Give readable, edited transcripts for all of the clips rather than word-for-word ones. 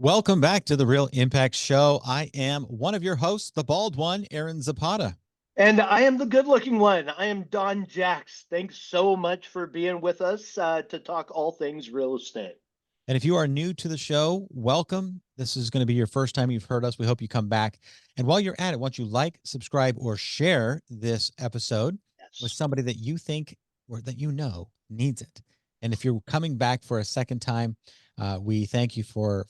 Welcome back to the Real Impact Show. I am one of your hosts, the bald one, Aaron Zapata. And I am the good looking one. I am Don Jax. Thanks so much for being with us to talk all things real estate. And if you are new to the show, welcome. This is going to be your first time you've heard us. We hope you come back. And while you're at it, why don't you like, subscribe, or share this episode with Yes. somebody that you think or that you know needs it. And if you're coming back for a second time, we thank you for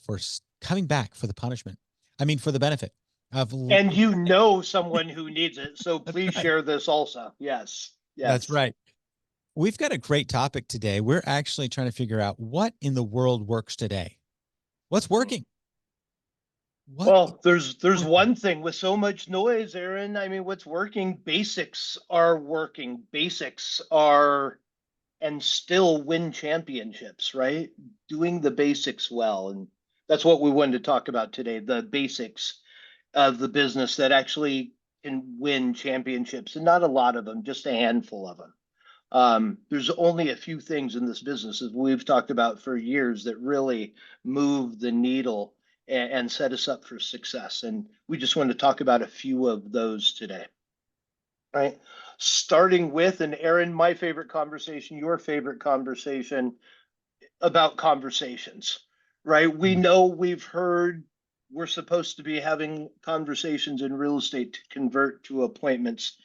coming back for the punishment. I mean, for the benefit of. And you know someone who needs it. So That's please right. share this also. Yes. That's Yes. right. We've got a great topic today. We're actually trying to figure out what in the world works today. What's working? What is Well, there's working? one thing with so much noise, Aaron. I mean, what's working? Basics are working. Basics are and still win championships, right? Doing the basics well. And that's what we wanted to talk about today, the basics of the business that actually can win championships, and not a lot of them, just a handful of them. There's only a few things in this business, as we've talked about for years, that really move the needle and set us up for success. And we just want to talk about a few of those today, right? Starting with, and Aaron, my favorite conversation, your favorite conversation about conversations, right? We know we've heard we're supposed to be having conversations in real estate to convert to appointments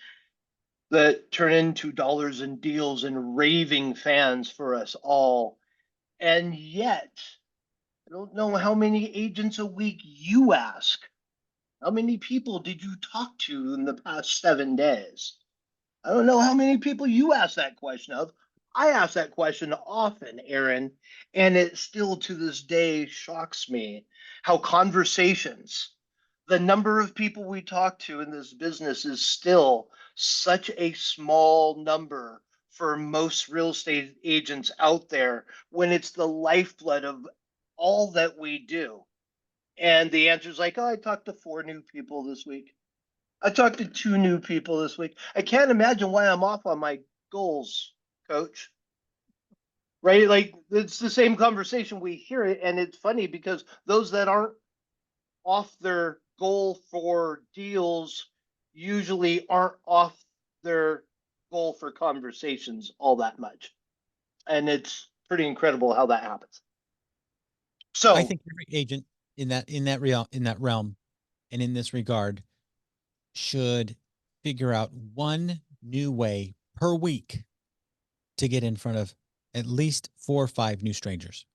that turn into dollars and deals and raving fans for us all. And yet, I don't know how many agents a week you ask. How many people did you talk to in the past 7 days? I don't know how many people you ask that question of. I ask that question often, Aaron, and it still to this day shocks me how conversations, the number of people we talk to in this business is still such a small number for most real estate agents out there when it's the lifeblood of all that we do. And the answer is like, oh, I talked to 4 new people this week. I talked to 2 new people this week. I can't imagine why I'm off on my goals, coach. Right? Like it's the same conversation. We hear it, and it's funny because those that aren't off their goal for deals usually aren't off their goal for conversations all that much. And it's pretty incredible how that happens. I So think every agent in that realm and in this regard should figure out one new way per week to get in front of at least 4 or 5 new strangers.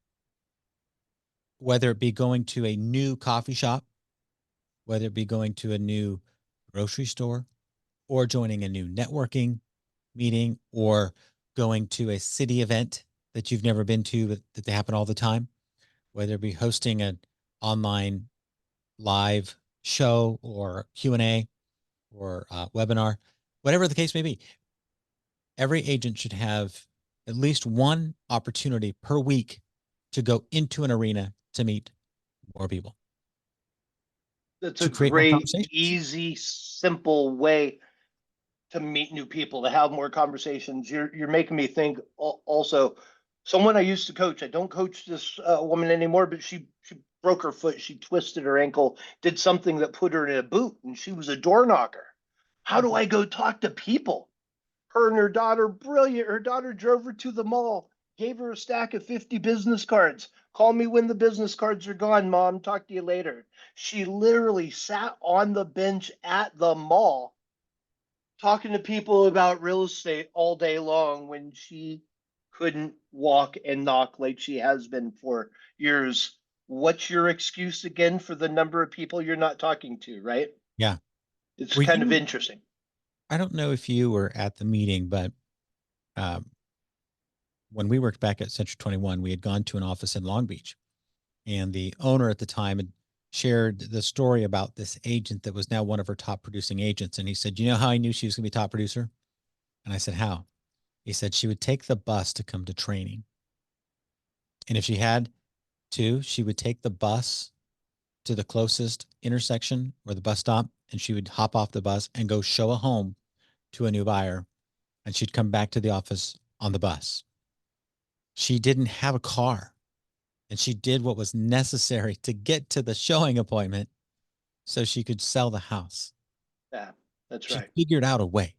Whether it be going to a new coffee shop, whether it be going to a new grocery store, or joining a new networking meeting, or going to a city event that you've never been to, but that they happen all the time, whether it be hosting an online live show or Q&A or webinar, whatever the case may be. Every agent should have at least one opportunity per week to go into an arena to meet more people, that's a to create more great, conversations. easy, simple way to meet new people, to have more conversations. You're making me think also. Someone I used to coach. I don't coach this woman anymore, but she broke her foot. She twisted her ankle, did something that put her in a boot, and she was a door knocker. How do I go talk to people? Her and her daughter, brilliant. Her daughter drove her to the mall, gave her a stack of 50 business cards. Call me when the business cards are gone, mom. Talk to you later. She literally sat on the bench at the mall talking to people about real estate all day long when she couldn't walk and knock like she has been for years. What's your excuse again for the number of people you're not talking to, right? Yeah. It's Were kind of you, interesting. I don't know if you were at the meeting, but um, when we worked back at Century 21, we had gone to an office in Long Beach, and the owner at the time had shared the story about this agent that was now one of her top producing agents. And he said, you know how I knew she was going to be top producer? And I said, how? He said she would take the bus to come to training. And if she had to, she would take the bus to the closest intersection or the bus stop, and she would hop off the bus and go show a home to a new buyer. And she'd come back to the office on the bus. She didn't have a car and she did what was necessary to get to the showing appointment so she could sell the house. Yeah, that's She right. figured out a way.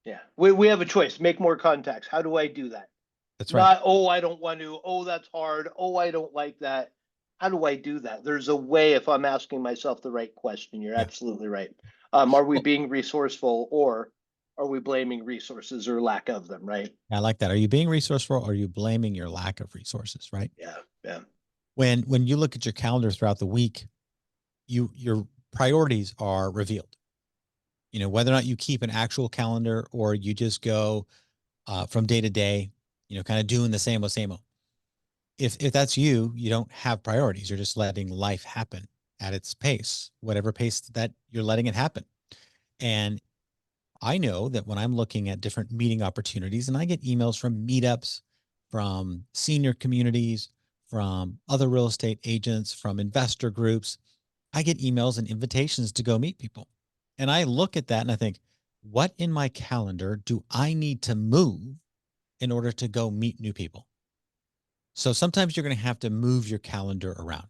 Yeah. We have a choice. Make more contacts. How do I do that? That's right. Not, oh, I don't want to. Oh, that's hard. Oh, I don't like that. How do I do that? There's a way if I'm asking myself the right question. You're Yeah. absolutely right. Are we being resourceful or are we blaming resources or lack of them, right? I like that. Are you being resourceful or are you blaming your lack of resources, right? Yeah, yeah. When you look at your calendar throughout the week, your priorities are revealed. You know, whether or not you keep an actual calendar or you just go from day to day, you know, kind of doing the same old. If that's you, you don't have priorities. You're just letting life happen at its pace, whatever pace that you're letting it happen. And I know that when I'm looking at different meeting opportunities, and I get emails from meetups, from senior communities, from other real estate agents, from investor groups, I get emails and invitations to go meet people. And I look at that and I think, what in my calendar do I need to move in order to go meet new people? So sometimes you're going to have to move your calendar around.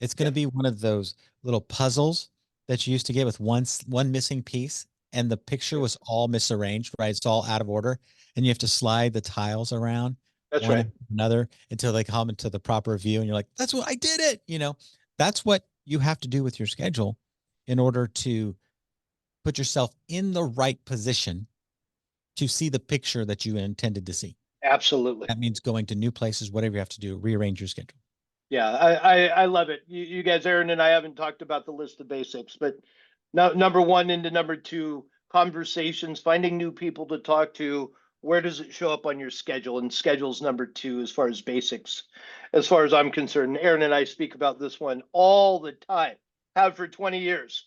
It's going to Yeah, be one of those little puzzles that you used to get with one missing piece and the picture sure. was all misarranged, right? It's all out of order and you have to slide the tiles around That's one right. after another until they come into the proper view and you're like, that's what I did it, you know. That's what you have to do with your schedule in order to put yourself in the right position to see the picture that you intended to see. Absolutely. That means going to new places, whatever you have to do, rearrange your schedule. Yeah, I love it. You guys, Aaron and I haven't talked about the list of basics, but no, number one into number two, conversations, finding new people to talk to. Where does it show up on your schedule? And schedule's number two as far as basics, as far as I'm concerned. Aaron and I speak about this one all the time, have for 20 years.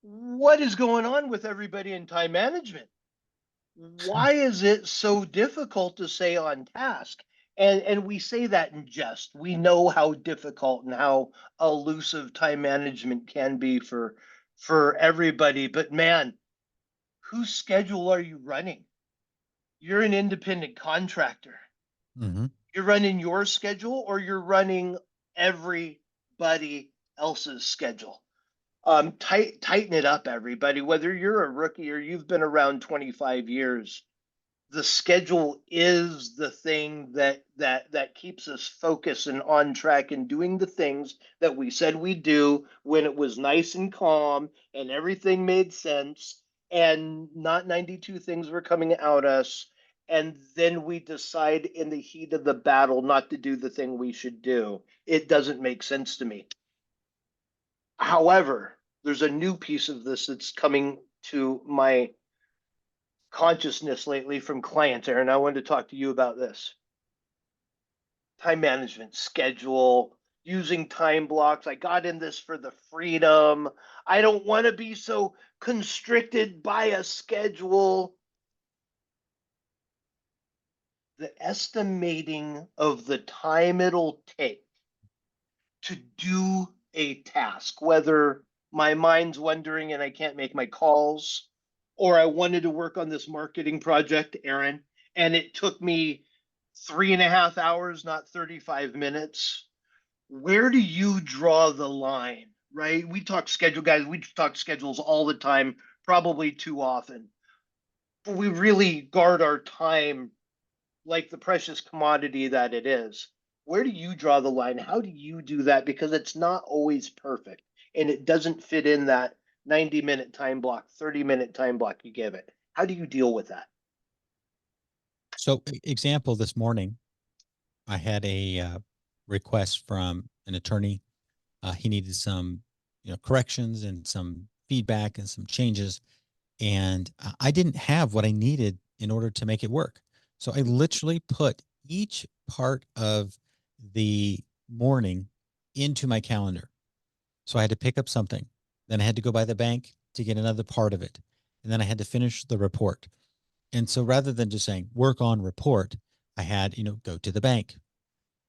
What is going on with everybody in time management? Why is it so difficult to stay on task? And we say that in jest. We know how difficult and how elusive time management can be for everybody. But man, whose schedule are you running? You're an independent contractor. Mm-hmm. You're running your schedule or you're running everybody else's schedule. Tighten it up, everybody. Whether you're a rookie or you've been around 25 years, the schedule is the thing that keeps us focused and on track and doing the things that we said we do when it was nice and calm and everything made sense and not 92 things were coming at us, and then we decide in the heat of the battle not to do the thing we should do. It doesn't make sense to me. However, there's a new piece of this that's coming to my consciousness lately from clients, Aaron. I wanted to talk to you about this. Time management, schedule, using time blocks. I got in this for the freedom. I don't want to be so constricted by a schedule. The estimating of the time it'll take to do a task, whether my mind's wandering and I can't make my calls, or I wanted to work on this marketing project, Aaron, and it took me 3.5 hours, not 35 minutes. Where do you draw the line, right? We talk schedule, guys. We talk schedules all the time, probably too often. But we really guard our time like the precious commodity that it is. Where do you draw the line? How do you do that? Because it's not always perfect and it doesn't fit in that 90-minute time block, 30-minute time block you give it. How do you deal with that? So, example, this morning, I had a request from an attorney. He needed some, you know, corrections and some feedback and some changes, and I didn't have what I needed in order to make it work. So I literally put each part of the morning into my calendar. So I had to pick up something, then I had to go by the bank to get another part of it, and then I had to finish the report. And so rather than just saying work on report, I had, you know, go to the bank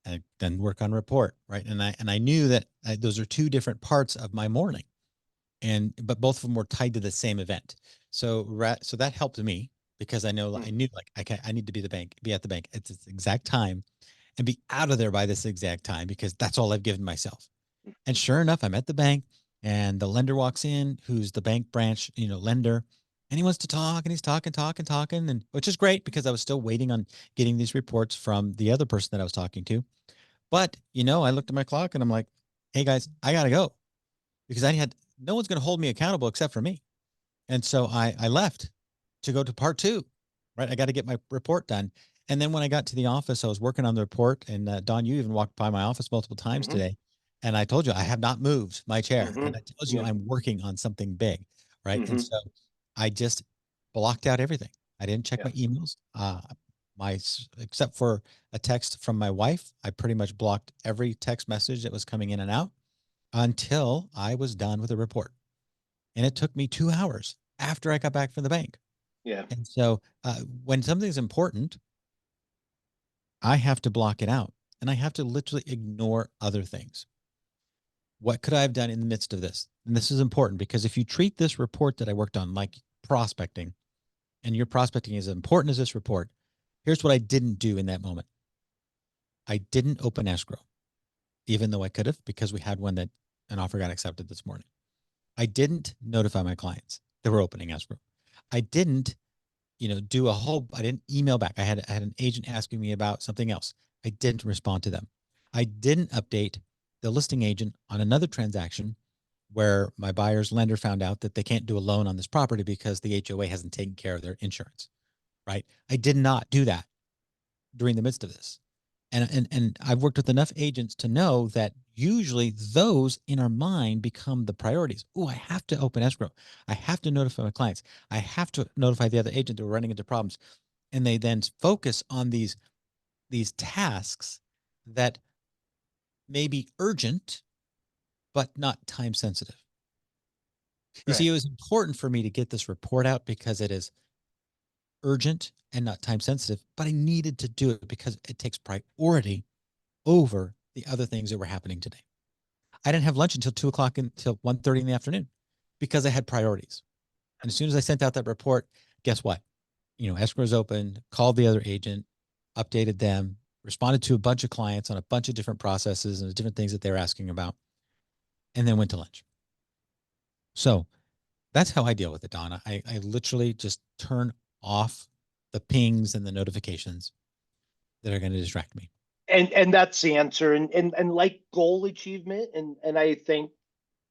and then work on report, right? And I knew that those are two different parts of my morning, and but both of them were tied to the same event. So that helped me because I know Hmm. I knew like I need to be at the bank at its exact time, and be out of there by this exact time because that's all I've given myself. And sure enough, I'm at the bank and the lender walks in, who's the bank branch, lender. And he wants to talk and he's talking, and which is great because I was still waiting on getting these reports from the other person that I was talking to. But, I looked at my clock and I'm like, hey guys, I got to go because no one's going to hold me accountable except for me. And so I left to go to part two, right? I got to get my report done. And then when I got to the office, I was working on the report. And Don, you even walked by my office multiple times Mm-hmm. today. And I told you I have not moved my chair. Mm-hmm. And I told you Yeah. I'm working on something big, right? And Mm-hmm. so I just blocked out everything. I didn't check Yeah. my emails. Except for a text from my wife, I pretty much blocked every text message that was coming in and out until I was done with the report. And it took me 2 hours after I got back from the bank. Yeah. And so when something's important, I have to block it out and I have to literally ignore other things. What could I have done in the midst of this? And this is important because if you treat this report that I worked on like prospecting, and your prospecting is as important as this report, here's what I didn't do in that moment. I didn't open escrow, even though I could have because we had one that an offer got accepted this morning. I didn't notify my clients that were opening escrow. I didn't I didn't email back. I had an agent asking me about something else. I didn't respond to them. I didn't update the listing agent on another transaction where my buyer's lender found out that they can't do a loan on this property because the HOA hasn't taken care of their insurance, right? I did not do that during the midst of this. And I've worked with enough agents to know that usually those in our mind become the priorities. Oh, I have to open escrow. I have to notify my clients. I have to notify the other agent that we're running into problems. And they then focus on these tasks that may be urgent, but not time sensitive. You see, Right. it was important for me to get this report out because it is urgent and not time sensitive, but I needed to do it because it takes priority over the other things that were happening today. I didn't have lunch until 2 o'clock until 1:30 in the afternoon because I had priorities. And as soon as I sent out that report, guess what? Escrow's open, called the other agent, updated them, responded to a bunch of clients on a bunch of different processes and different things that they were asking about, and then went to lunch. So that's how I deal with it, Donna. I literally just turn off the pings and the notifications that are going to distract me. And that's the answer. And like goal achievement, and I think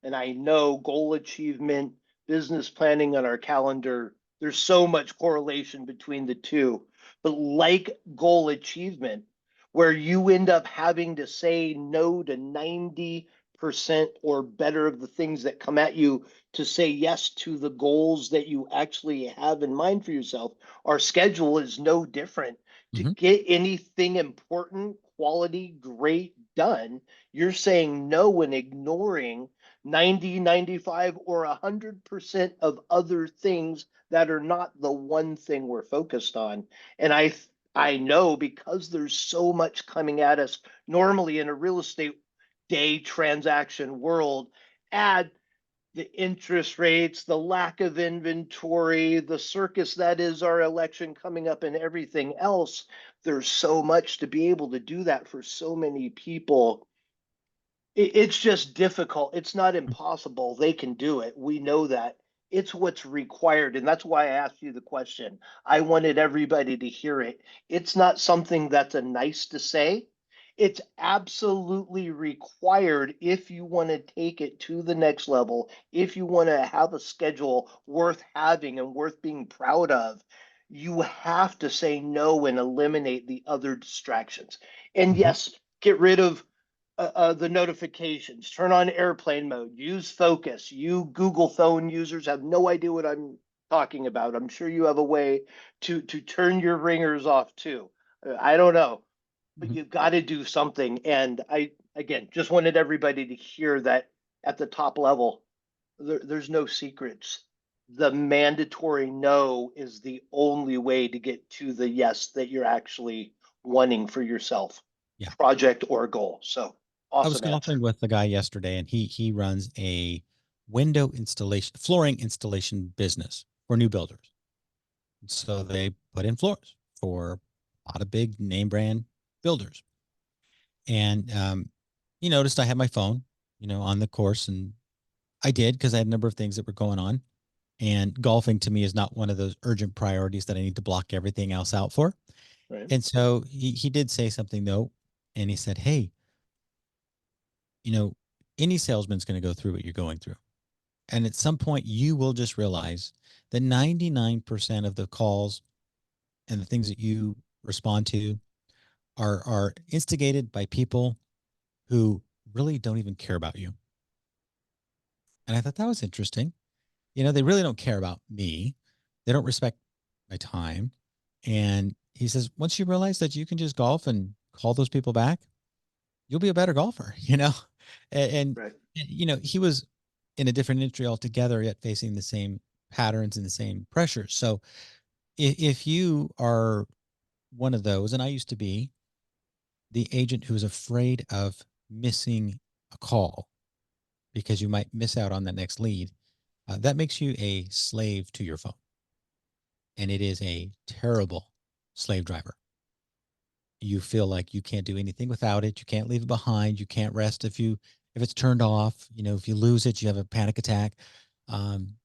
and I know goal achievement, business planning on our calendar, there's so much correlation between the two. But like goal achievement, where you end up having to say no to 90% or better of the things that come at you to say yes to the goals that you actually have in mind for yourself, our schedule is no different. To Mm-hmm. get anything important, quality, great done, you're saying no and ignoring 90, 95, or 100% of other things that are not the one thing we're focused on. And I know because there's so much coming at us normally in a real estate day transaction world, add the interest rates, the lack of inventory, the circus that is our election coming up, and everything else. There's so much to be able to do that for so many people. It's just difficult. It's not impossible. They can do it. We know that. It's what's required. And that's why I asked you the question. I wanted everybody to hear it. It's not something that's a nice to say. It's absolutely required if you want to take it to the next level, if you want to have a schedule worth having and worth being proud of. You have to say no and eliminate the other distractions. And Mm-hmm. yes, get rid of the notifications, turn on airplane mode, use focus. You Google phone users have no idea what I'm talking about. I'm sure you have a way to turn your ringers off too. I don't know, but Mm-hmm. you've got to do something. And I again just wanted everybody to hear that at the top level, there's no secrets. The mandatory no is the only way to get to the yes that you're actually wanting for yourself, Yeah. project or goal. So I was awesome answer. golfing with the guy yesterday, and he runs a flooring installation business for new builders. So they put in floors for a lot of big name brand builders. And he noticed I had my phone, on the course, and I did because I had a number of things that were going on. And golfing to me is not one of those urgent priorities that I need to block everything else out for. Right. And so he did say something though, and he said, "Hey, you know, any salesman's going to go through what you're going through. And at some point, you will just realize that 99% of the calls and the things that you respond to are instigated by people who really don't even care about you." And I thought that was interesting. They really don't care about me. They don't respect my time. And he says, once you realize that you can just golf and call those people back, you'll be a better golfer, and, Right. he was in a different industry altogether, yet facing the same patterns and the same pressures. So if you are one of those, and I used to be the agent who was afraid of missing a call because you might miss out on that next lead, that makes you a slave to your phone. And it is a terrible slave driver. You feel like you can't do anything without it. You can't leave it behind. You can't rest if it's turned off. If you lose it, you have a panic attack. Um,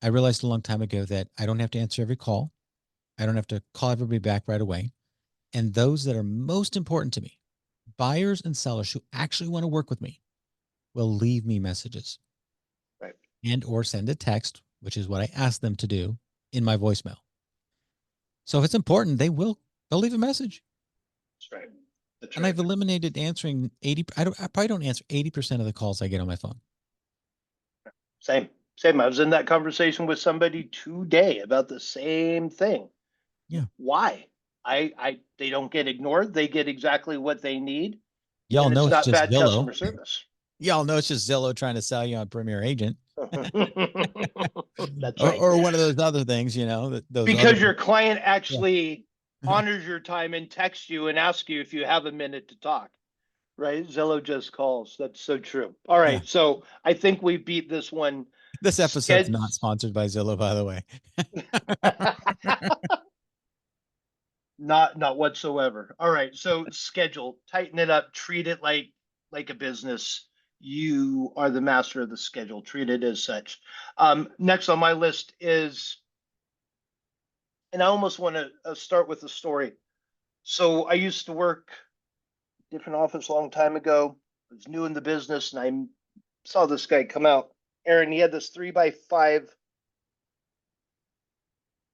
I realized a long time ago that I don't have to answer every call. I don't have to call everybody back right away. And those that are most important to me, buyers and sellers who actually want to work with me, will leave me messages Right. and or send a text, which is what I ask them to do in my voicemail. So if it's important, they'll leave a message. That's right. That's And right. I've eliminated answering 80. I probably don't answer 80% of the calls I get on my phone. Same. Same. I was in that conversation with somebody today about the same thing. Yeah. Why? They don't get ignored. They get exactly what they need, Y'all and know it's it's not just bad Zillow. customer service. Y'all know it's just Zillow trying to sell you on Premier Agent, That's or, right. or one of those other things, that those other Because your people. client Yeah. actually honors your time and texts you and asks you if you have a minute to talk, right? Zillow just calls. That's so true. All Yeah. right. So I think we beat this one. This episode's Sked not sponsored by Zillow, by the way. Not whatsoever. All right. So schedule, tighten it up, treat it like a business. You are the master of the schedule. Treat it as such. Next on my list is, and I almost want to start with a story. So I used to work different office a long time ago. I was new in the business, and I saw this guy come out. Aaron, he had this 3x5.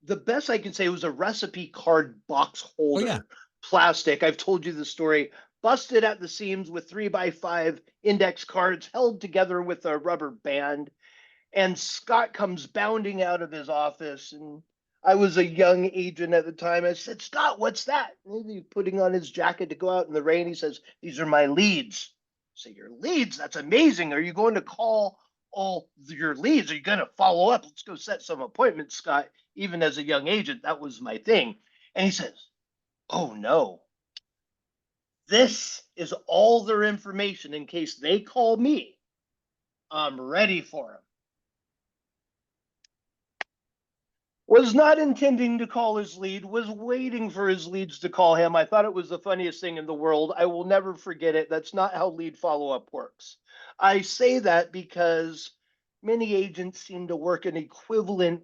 The best I can say was a recipe card box Oh yeah. holder, plastic. I've told you the story. Busted at the seams with 3x5 index cards held together with a rubber band. And Scott comes bounding out of his office. And I was a young agent at the time. I said, Scott, what's that? And he's putting on his jacket to go out in the rain. He says, these are my leads. I say, your leads? That's amazing. Are you going to call all your leads? Are you going to follow up? Let's go set some appointments, Scott. Even as a young agent, that was my thing. And he says, oh no, this is all their information in case they call me. I'm ready for them. Was not intending to call his lead, was waiting for his leads to call him. I thought it was the funniest thing in the world. I will never forget it. That's not how lead follow up works. I say that because many agents seem to work an equivalent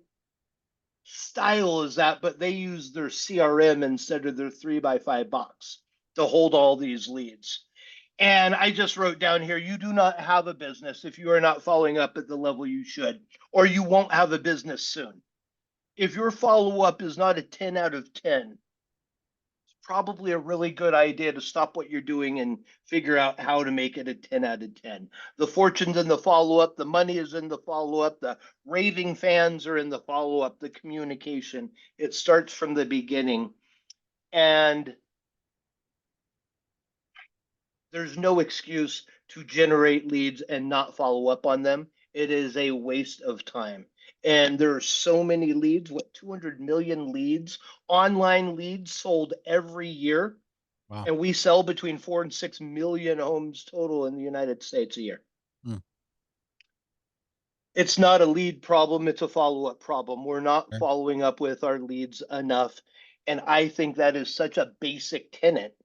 style as that, but they use their CRM instead of their 3x5 box to hold all these leads. And I just wrote down here, you do not have a business if you are not following up at the level you should, or you won't have a business soon. If your follow up is not a 10 out of 10, it's probably a really good idea to stop what you're doing and figure out how to make it a 10 out of 10. The fortune's in the follow up, the money is in the follow up, the raving fans are in the follow up, the communication. It starts from the beginning. And there's no excuse to generate leads and not follow up on them. It is a waste of time. And there are so many leads, what, 200 million leads, online leads sold every year. Wow. And we sell between 4 and 6 million homes total in the United States a year. Hmm. It's not a lead problem, it's a follow up problem. We're not Okay. following up with our leads enough. And I think that is such a basic tenet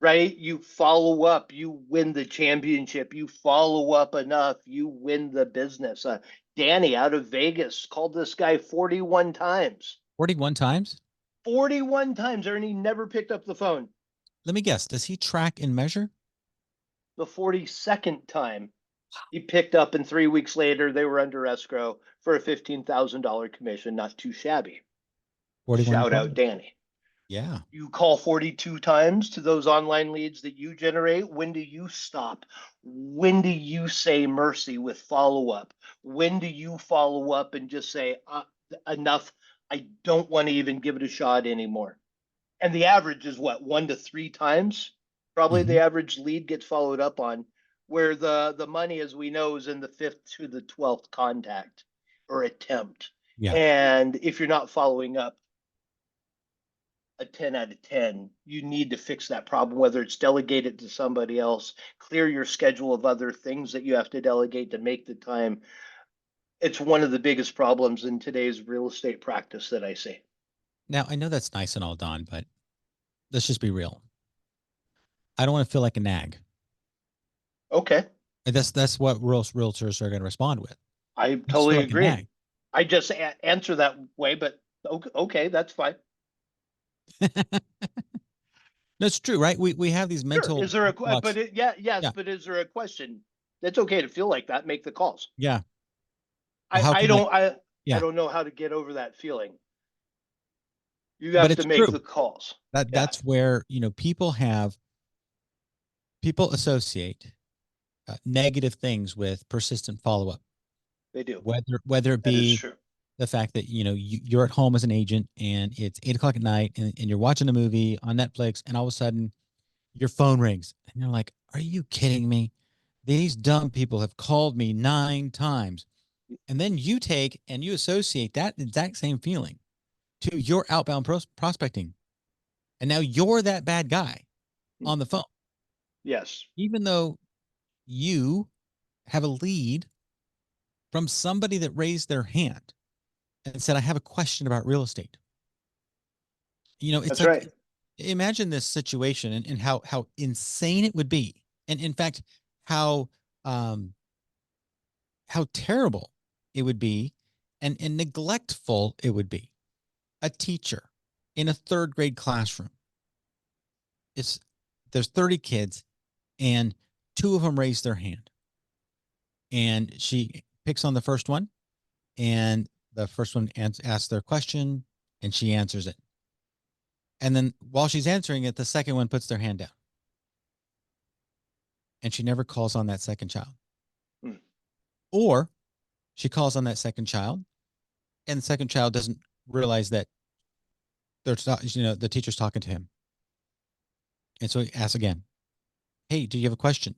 right? You follow up, you win the championship. You follow up enough, you win the business. Danny out of Vegas called this guy 41 times. 41 times? 41 times, Ernie never picked up the phone. Let me guess. Does he track and measure? The 42nd time he picked up, and 3 weeks later, they were under escrow for a $15,000 commission. Not too shabby. 41 Shout out calls. Danny. Yeah. You call 42 times to those online leads that you generate. When do you stop? When do you say mercy with follow up? When do you follow up and just say, enough? I don't want to even give it a shot anymore. And the average is what, 1 to 3 times? Probably Hmm. the average lead gets followed up on, where the money, as we know, is in the fifth to the 12th contact or attempt. Yeah. And if you're not following up, a 10 out of 10, you need to fix that problem, whether it's delegate it to somebody else, clear your schedule of other things that you have to delegate to make the time. It's one of the biggest problems in today's real estate practice that I see. Now, I know that's nice and all, Don, but let's just be real. I don't want to feel like a nag. Okay, And that's what realtors are going to respond with. I I just feel totally like a agree. nag. I just answer that way, but okay, that's fine. That's true, right? We have these Sure. mental Is there a blocks. yeah, yes, Yeah. but is there a question? It's okay to feel like that. Make the calls. Yeah. Well, I how I can I? don't I I Yeah. don't know how to get over that feeling. You But have to it's make true. the calls. That Yeah, that's where, people associate negative things with persistent follow up. they do. Whether it That is be true. the fact that you're at home as an agent and it's 8 o'clock at night and you're watching a movie on Netflix and all of a sudden your phone rings and you're like, "Are you kidding me? These dumb people have called me 9 times." And then you take and you associate that exact same feeling to your outbound prospecting, and now you're that bad guy on the phone, Yes, even though you have a lead from somebody that raised their hand and said, "I have a question about real estate." It's that's right. like, imagine this situation and how insane it would be, and in fact, how um how terrible it would be, and neglectful it would be. A teacher in a third grade classroom. It's There's 30 kids, and two of them raise their hand, and she picks on the first one, and the first one asks their question, and she answers it. And then while she's answering it, the second one puts their hand down, and she never calls on that second child. Hmm. Or she calls on that second child, and the second child doesn't realize that the teacher's talking to him. And so he asks again, "Hey, do you have a question?"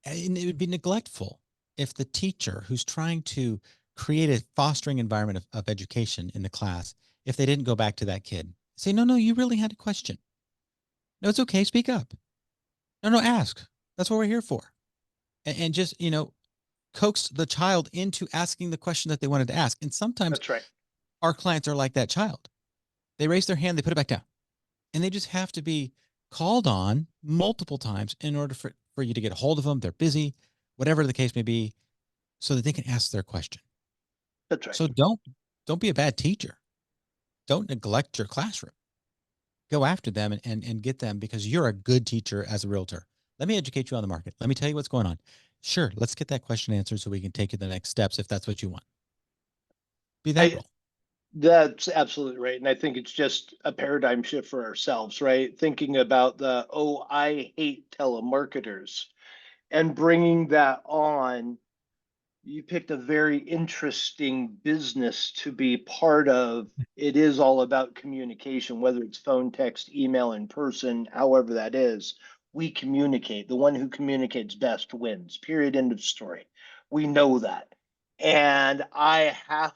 And it would be neglectful if the teacher who's trying to create a fostering environment of education in the class, if they didn't go back to that kid, say, "No, no, you really had a question. No, it's okay. Speak up. No, no, ask. That's what we're here for." And just, coax the child into asking the question that they wanted to ask. And sometimes That's right. our clients are like that child. They raise their hand, they put it back down, and they just have to be called on multiple times in order for you to get a hold of them. They're busy, whatever the case may be, so that they can ask their question. That's right. So don't be a bad teacher. Don't neglect your classroom. Go after them and get them, because you're a good teacher as a realtor. Let me educate you on the market. Let me tell you what's going on. Sure, let's get that question answered so we can take you to the next steps if that's what you want. Be that I role. That's absolutely right. And I think it's just a paradigm shift for ourselves, right? Thinking about I hate telemarketers and bringing that on. You picked a very interesting business to be part of. It is all about communication, whether it's phone, text, email, in person, however that is. We communicate. The one who communicates best wins. Period. End of story. We know that. And I have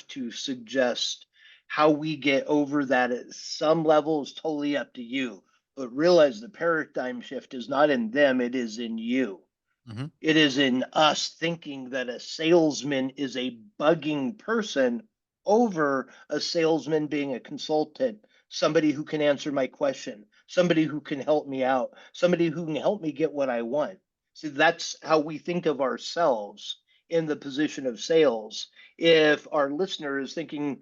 to suggest how we get over that at some level is totally up to you. But realize the paradigm shift is not in them, it is in you. Mm-hmm. It is in us thinking that a salesman is a bugging person over a salesman being a consultant, somebody who can answer my question, somebody who can help me out, somebody who can help me get what I want. See, that's how we think of ourselves in the position of sales. If our listener is thinking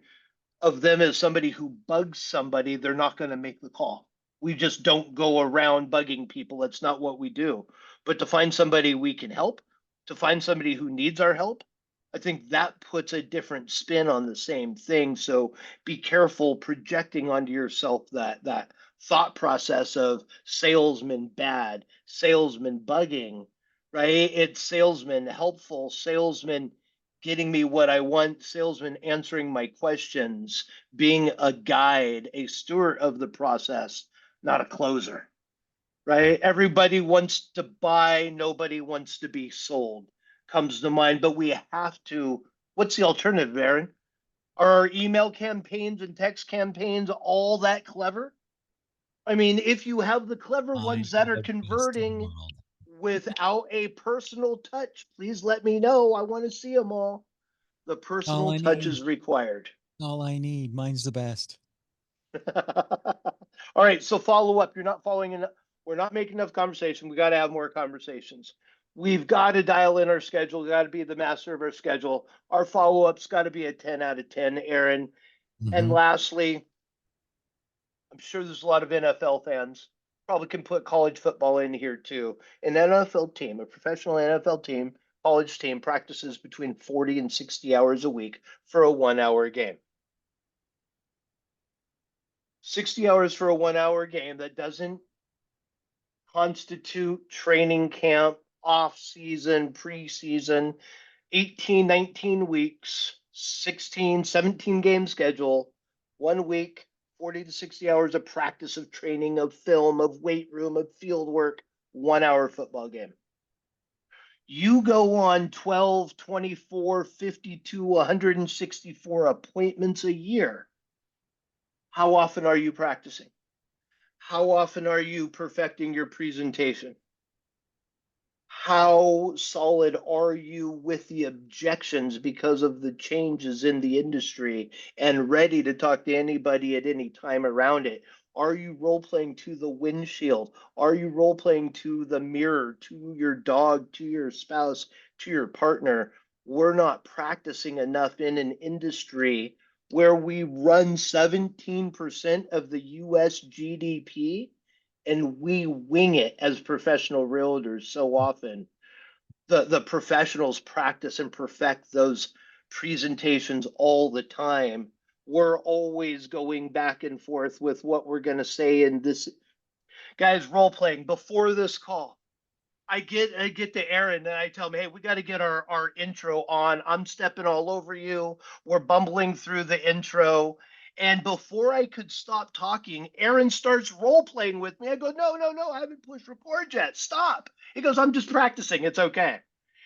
of them as somebody who bugs somebody, they're not going to make the call. We just don't go around bugging people. That's not what we do. But to find somebody we can help, to find somebody who needs our help, I think that puts a different spin on the same thing. So be careful projecting onto yourself that thought process of salesman bad, salesman bugging, right? It's salesman helpful, salesman getting me what I want, salesman answering my questions, being a guide, a steward of the process, not a closer, Right. right? Everybody wants to buy, nobody wants to be sold, comes to mind, but we have to. What's the alternative, Aaron? Are our email campaigns and text campaigns all that clever? I mean, if you have the clever Mine ones that are are the best in the converting world. without a personal touch, please let me know. I want to see them all. The All personal I touch need. is required. All I need. Mine's the best. All right, so follow up. You're not following enough. We're not making enough conversation. We got to have more conversations. We've got to dial in our schedule. We got to be the master of our schedule. Our follow up's got to be a 10 out of 10, Aaron. And Hmm. lastly, I'm sure there's a lot of NFL fans. Probably can put college football in here too. An NFL team, a professional NFL team, college team practices between 40 and 60 hours a week for a 1 hour game. 60 hours for a 1 hour game that doesn't constitute training camp, off season, preseason, 18, 19 weeks, 16, 17 game schedule, 1 week, 40 to 60 hours of practice, of training, of film, of weight room, of field work, 1 hour football game. You go on 12, 24, 52, 164 appointments a year. How often are you practicing? How often are you perfecting your presentation? How solid are you with the objections because of the changes in the industry and ready to talk to anybody at any time around it? Are you role playing to the windshield? Are you role playing to the mirror, to your dog, to your spouse, to your partner? We're not practicing enough in an industry where we run 17% of the US GDP and we wing it as professional realtors so often. The professionals practice and perfect those presentations all the time. We're always going back and forth with what we're going to say in this. Guys, role playing before this call. I get to Aaron and I tell him, hey, we got to get our intro on. I'm stepping all over you. We're bumbling through the intro. And before I could stop talking, Aaron starts role playing with me. I go, no, no, no, I haven't pushed record yet. Stop. He goes, I'm just practicing. It's okay.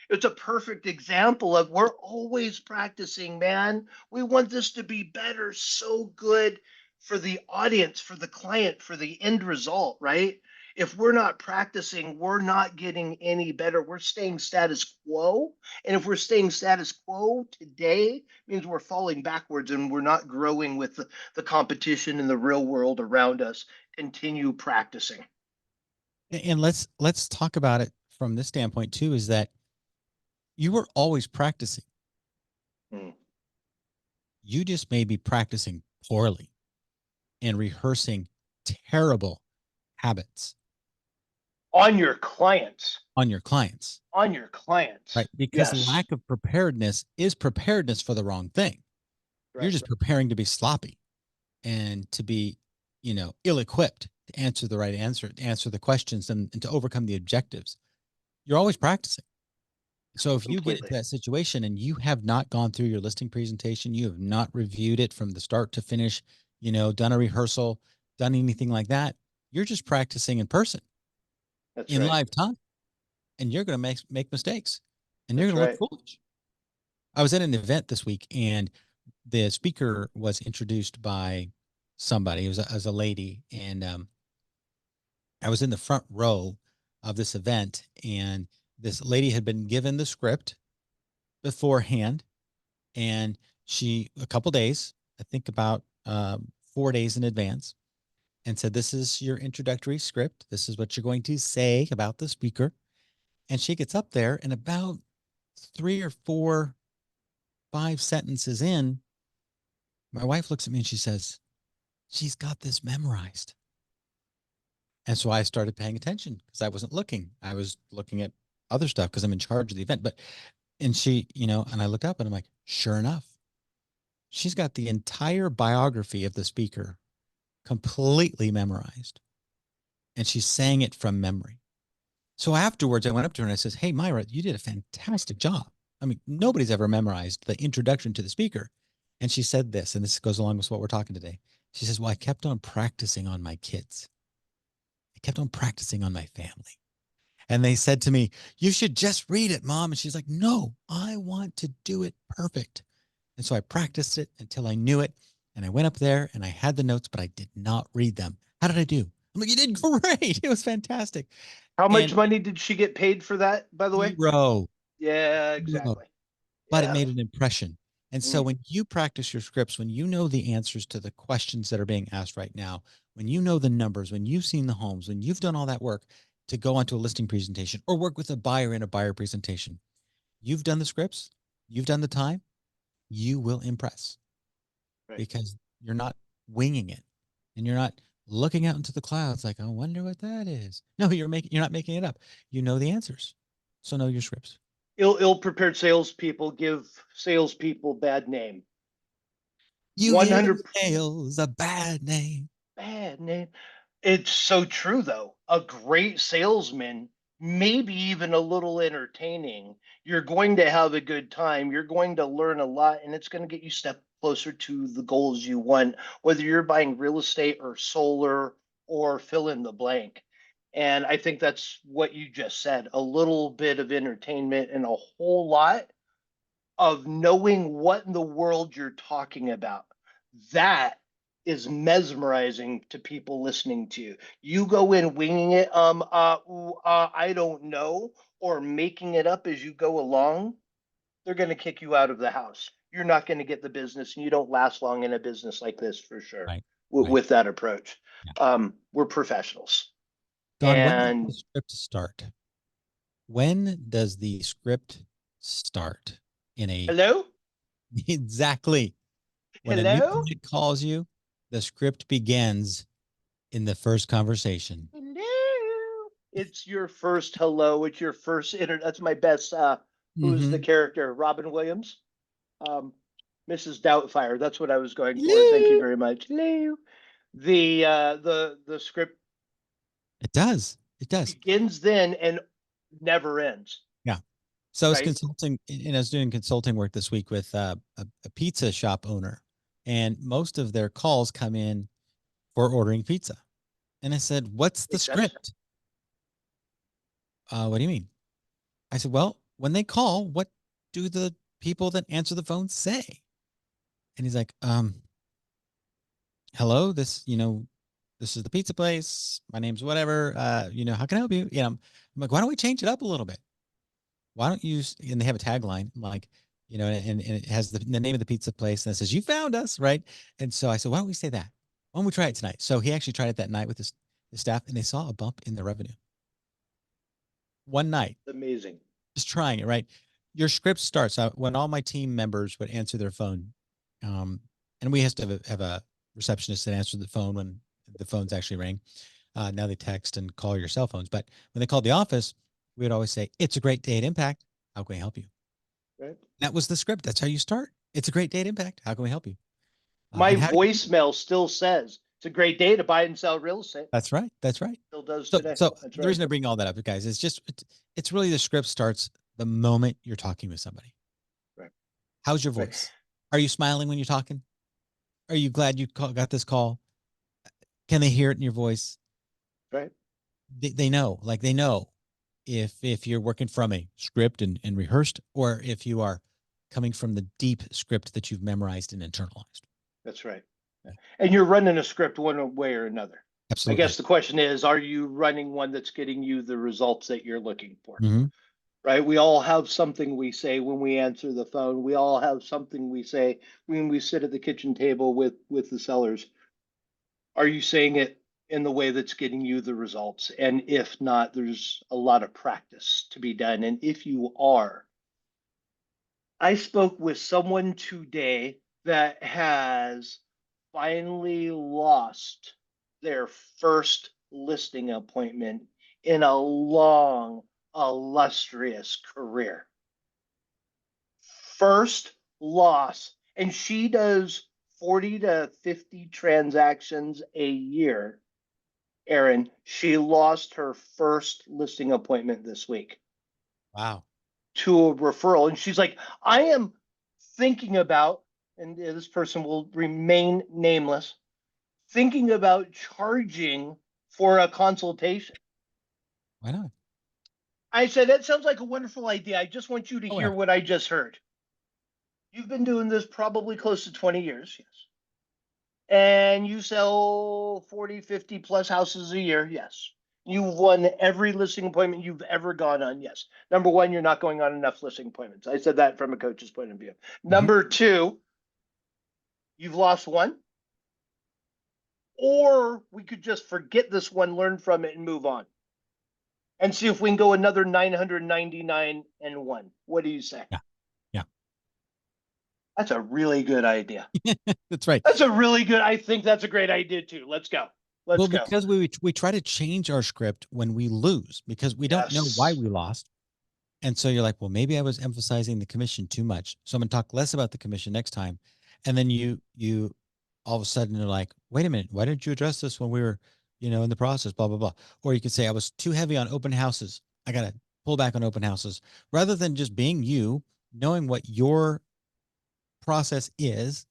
It's a perfect example of we're always practicing, man. We want this to be better, so good for the audience, for the client, for the end result, right? If we're not practicing, we're not getting any better. We're staying status quo. And if we're staying status quo today, it means we're falling backwards and we're not growing with the competition in the real world around us. Continue practicing. And let's talk about it from this standpoint too, is that you were always practicing. Mm. You just may be practicing poorly and rehearsing terrible habits On your clients. on your clients, On your right? clients. Because Yes. lack of preparedness is preparedness for the wrong thing. You're Right. just preparing to be sloppy and to be, ill equipped to answer the right answer, to answer the questions and to overcome the objectives. You're always practicing. So if you get into Completely. that situation and you have not gone through your listing presentation, you have not reviewed it from the start to finish, done a rehearsal, done anything like that, you're just practicing in person That's in right. live time, and you're going to make mistakes, and you're That's going to look right. foolish. I was at an event this week, and the speaker was introduced by somebody. It was as a lady, and I was in the front row of this event, and this lady had been given the script beforehand, and she a couple days, I think about 4 days in advance, and said, "This is your introductory script. This is what you're going to say about the speaker." And she gets up there, and about 3 or 4, 5 sentences in, my wife looks at me and she says, "She's got this memorized." And so I started paying attention because I wasn't looking. I was looking at other stuff because I'm in charge of the event. But, and she, and I looked up and I'm like, sure enough, she's got the entire biography of the speaker completely memorized. And she's saying it from memory. So afterwards, I went up to her and I says, "Hey, Myra, you did a fantastic job. I mean, nobody's ever memorized the introduction to the speaker." And she said this, and this goes along with what we're talking today. She says, "Well, I kept on practicing on my kids. I kept on practicing on my family." And they said to me, "You should just read it, Mom." And she's like, "No, I want to do it perfect." And so I practiced it until I knew it. And I went up there and I had the notes, but I did not read them. How did I do? I'm like, "You did great. It was fantastic." How much And money did she get paid for that, by the way? zero, Yeah, zero, exactly. but it Yeah. made an impression. And so Mm. when you practice your scripts, when you know the answers to the questions that are being asked right now, when you know the numbers, when you've seen the homes, when you've done all that work to go onto a listing presentation or work with a buyer in a buyer presentation, you've done the scripts, you've done the time, you will impress Right. because you're not winging it and you're not looking out into the clouds like, "I wonder what that is." No, you're not making it up. You know the answers. So know your scripts. Ill-prepared salespeople give salespeople bad name. You give 100 sales a bad name. bad name. It's so true, though. A great salesman, maybe even a little entertaining. You're going to have a good time. You're going to learn a lot, and it's going to get you step closer to the goals you want, whether you're buying real estate or solar or fill in the blank. And I think that's what you just said, a little bit of entertainment and a whole lot of knowing what in the world you're talking about. That is mesmerizing to people listening to you. You go in winging it, I don't know, or making it up as you go along, they're going to kick you out of the house. You're not going to get the business, and you don't last long in a business like this for sure Right. Right. with that approach. Yeah. We're professionals. Don, when does the And script start? When does the script start in a hello, exactly when a new hello, client calls you, the script begins in the first conversation. hello. It's your first hello. It's your first inter. That's my best. Who is the Mm-hmm. character? Robin Williams. Um, Mrs. Doubtfire. That's what I was going for. Thank you Hello. very much. Hello. The script It does. It does. begins then and never ends. Yeah. So I was Right. consulting and I was doing consulting work this week with a pizza shop owner, and most of their calls come in for ordering pizza. And I said, "What's the Makes sense. script?" What do you mean? I said, "Well, when they call, what do the people that answer the phone say?" And he's like, "Hello, this is the pizza place. My name's whatever. How can I help you?" I'm like, "Why don't we change it up a little bit? Why don't you?" And they have a tagline like, and it has the name of the pizza place and it says, "You found us," right? And so I said, "Why don't we say that? Why don't we try it tonight?" So he actually tried it that night with his staff, and they saw a bump in the revenue one night. Amazing. Just trying it, right? Your script starts when all my team members would answer their phone, um, and we have to have a receptionist that answered the phone when the phones actually ring. Now they text and call your cell phones, but when they called the office, we would always say, "It's a great day at Impact. How can we help you?" Right. That was the script. That's how you start. "It's a great day at Impact. How can we help you?" My And how do you? voicemail still says it's a great day to buy and sell real estate. That's right. That's right. Still does So, today. so That's the right. reason I bring all that up, guys, is just it's really the script starts the moment you're talking with somebody. Right. How's your Right. voice? Are you smiling when you're talking? Are you glad you got this call? Can they hear it in your voice? Right. They know, like they know if you're working from a script and rehearsed, or if you are coming from the deep script that you've memorized and internalized. That's right. Yeah, And you're running a script one way or another. I guess absolutely. the question is, are you running one that's getting you the results that you're looking for? Mm-hmm. Right? We all have something we say when we answer the phone. We all have something we say when we sit at the kitchen table with the sellers. Are you saying it in the way that's getting you the results. And if not, there's a lot of practice to be done. And if you are, I spoke with someone today that has finally lost their first listing appointment in a long, illustrious career. First loss. And she does 40 to 50 transactions a year. Aaron, she lost her first listing appointment this week Wow. to a referral. And she's like, I am thinking about, and this person will remain nameless, thinking about charging for a consultation. Why not? I said, that sounds like a wonderful idea. I just want you to Oh hear yeah. what I just heard. You've been doing this probably close to 20 years, yes. And you sell 40, 50 plus houses a year, yes. You've won every listing appointment you've ever gone on, yes. Number one, you're not going on enough listing appointments. I said that from a coach's point of view. Hmm. Number two, you've lost one, or we could just forget this one, learn from it, and move on and see if we can go another 999 and one. What do you say? Yeah. Yeah. That's a really good idea. That's right. That's a really good. I think that's a great idea too. Let's go. Well, Let's go. because we try to change our script when we lose because we don't know why Yes. we lost. And so you're like, well, maybe I was emphasizing the commission too much. So I'm going to talk less about the commission next time. And then you all of a sudden are like, wait a minute, why didn't you address this when we were, in the process, blah, blah, blah. Or you could say, I was too heavy on open houses. I got to pull back on open houses rather than just being you, knowing what your process is,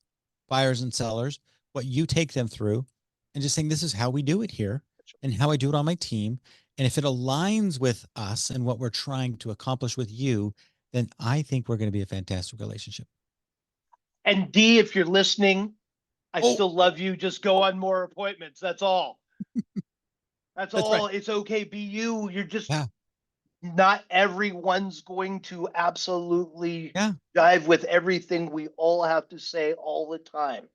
buyers and sellers, what you take them through, and just saying, this is how we do it here and how I do it on my team. And if it aligns with us and what we're trying to accomplish with you, then I think we're going to be a fantastic relationship. And D, if you're listening, I Oh, still love you. Just go on more appointments. That's all. That's that's right. all. It's okay. Be you. You're just Yeah. not everyone's going to absolutely Yeah. dive with everything we all have to say all the time.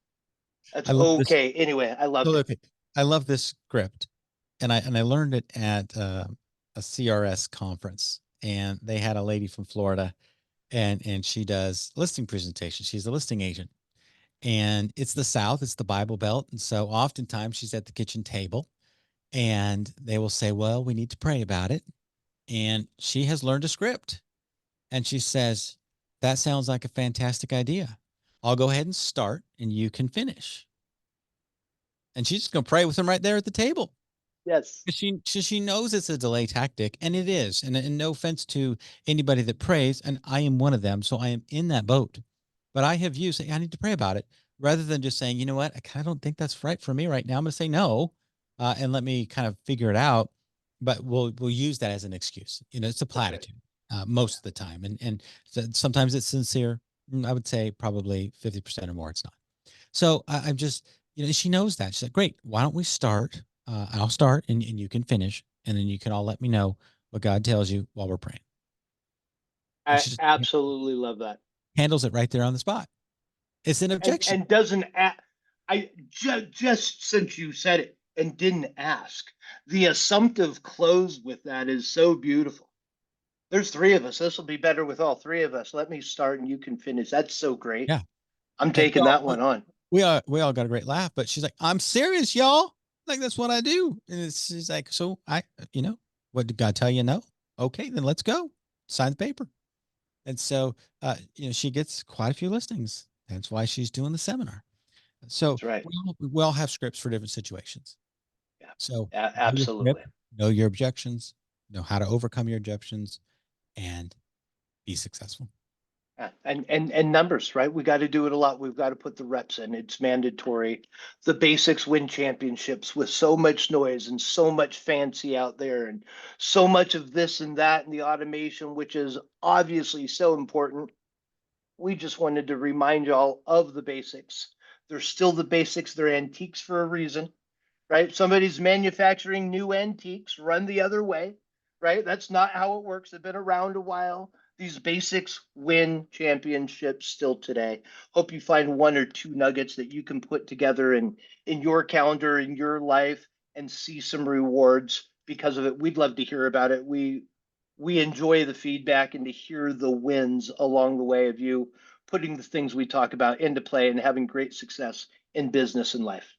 That's I love this. okay. Anyway, I So loved it. okay. I love this script. And I learned it at a CRS conference. And they had a lady from Florida and she does listing presentations. She's a listing agent. And it's the South, it's the Bible Belt. And so oftentimes she's at the kitchen table and they will say, well, we need to pray about it. And she has learned a script and she says, that sounds like a fantastic idea. I'll go ahead and start and you can finish. And she's just going to pray with him right there at the table. Yes. She knows it's a delay tactic, and it is. And no offense to anybody that prays, and I am one of them, so I am in that boat. But I have used, I need to pray about it, rather than just saying, you know what, I kind of don't think that's right for me right now. I'm going to say no, and let me kind of figure it out. But we'll use that as an excuse. It's a That's right. platitude most of the time, and sometimes it's sincere. I would say probably 50% or more. It's not. So I'm just, she knows that. She's like, great. Why don't we start? I'll start and you can finish. And then you can all let me know what God tells you while we're praying. And I she just absolutely love that. handles it right there on the spot. It's an And objection. doesn't I just since you said it and didn't ask, the assumptive close with that is so beautiful. There's three of us. This will be better with all three of us. Let me start and you can finish. That's so great. Yeah. I'm And taking that one on. we all got a great laugh, but she's like, I'm serious, y'all. Like, that's what I do. And she's like, so what did God tell you? No. Okay, then let's go. Sign the paper. And so, she gets quite a few listings. That's why she's doing the seminar. So That's right. we all have scripts for different situations. Yeah, So know your absolutely. script, know your objections, know how to overcome your objections, and be successful. Yeah. And numbers, right? We got to do it a lot. We've got to put the reps in. It's mandatory. The basics win championships with so much noise and so much fancy out there and so much of this and that and the automation, which is obviously so important. We just wanted to remind y'all of the basics. They're still the basics. They're antiques for a reason, right? Somebody's manufacturing new antiques, run the other way, right? That's not how it works. They've been around a while. These basics win championships still today. Hope you find one or two nuggets that you can put together in your calendar, in your life, and see some rewards because of it. We'd love to hear about it. We enjoy the feedback and to hear the wins along the way of you putting the things we talk about into play and having great success in business and life.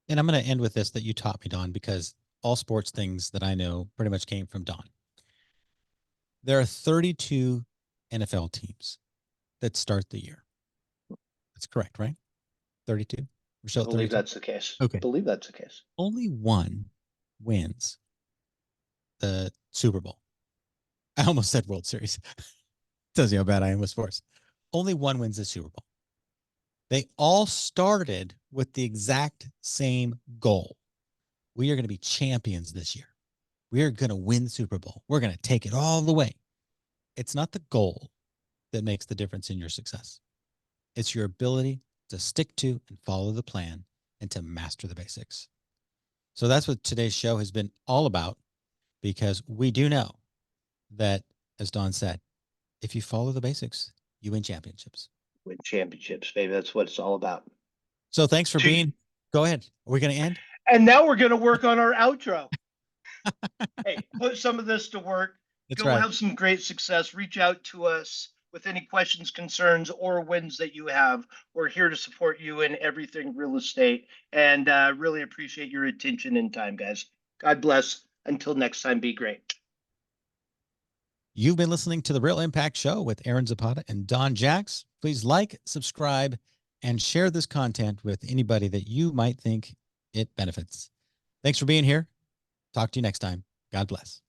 And I'm going to end with this that you taught me, Don, because all sports things that I know pretty much came from Don. There are 32 NFL teams that start the year. That's correct, right? 32? We're I still at believe 32? that's the case. Okay. Believe that's the case. Only one wins the Super Bowl. I almost said World Series. Tells you how bad I am with sports. Only one wins the Super Bowl. They all started with the exact same goal. We are going to be champions this year. We are going to win the Super Bowl. We're going to take it all the way. It's not the goal that makes the difference in your success. It's your ability to stick to and follow the plan and to master the basics. So that's what today's show has been all about, because we do know that, as Don said, if you follow the basics, you win championships. Win championships, baby. That's what it's all about. So thanks for To, being. Go ahead. Are we going to end? and now we're going to work on our outro. Hey, put some of this to work. That's Go right. have some great success. Reach out to us with any questions, concerns, or wins that you have. We're here to support you in everything real estate, and really appreciate your attention and time, guys. God bless. Until next time, be great. You've been listening to the Real Impact Show with Aaron Zapata and Don Jacks. Please like, subscribe, and share this content with anybody that you might think it benefits. Thanks for being here. Talk to you next time. God bless.